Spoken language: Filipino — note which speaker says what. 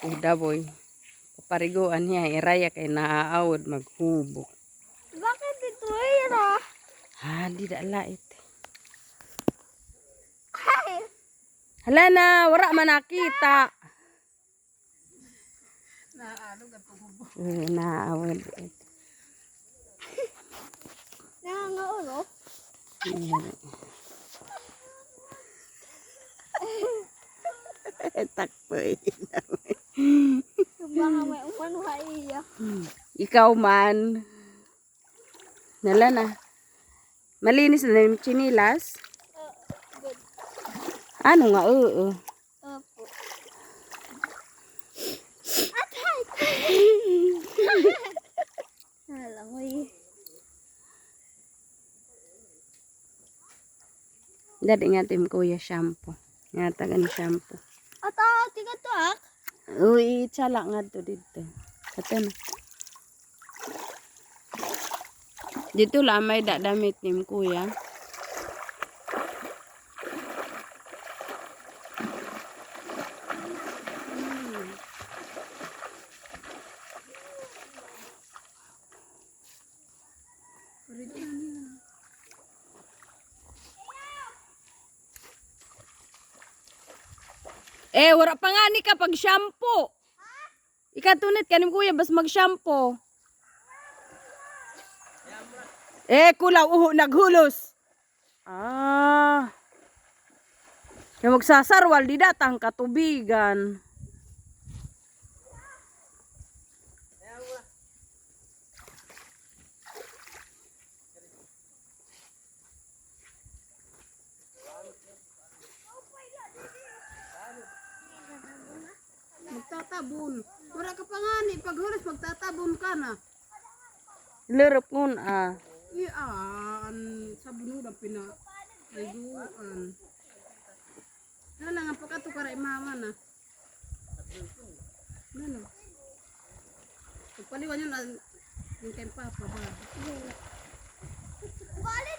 Speaker 1: Daboy. Papariguan niya, iraya kay naaawad maghubog.
Speaker 2: Bakit ito ira?
Speaker 1: Di lait.
Speaker 2: Ay!
Speaker 1: Hala na, wala man nakita. Naaawad.
Speaker 2: Nangangaulo?
Speaker 1: Takpoy.
Speaker 2: Baka may umano ka iya.
Speaker 1: Ikaw man. Nala na. Malinis na yung chinilas.
Speaker 2: Good.
Speaker 1: Ano nga, oo.
Speaker 2: Opo. Atay! Alam mo eh.
Speaker 1: Dati nga tim kuya shampoo. Nga tagan shampoo.
Speaker 2: Ata, tiga to ak.
Speaker 1: Uy, chala nga to dito. Kata na. Dito lang may damit ni kuya. Wala pa nga ni kapag shampoo. Ikatunit kanim kuya bas mag-shampoo. Kulaw naghulos. Yung magsasarwal di datang katubigan.
Speaker 3: Magtatabon. Wala ka pa nga ni. Pag hulis, magtatabon ka na.
Speaker 1: Lerep ngun
Speaker 3: Iyaan. Sa bunuda pinariguan. Ano na nga pagkato para imama na. Ano? Pagpaliwan yun yung kay Papa ba?
Speaker 2: Bali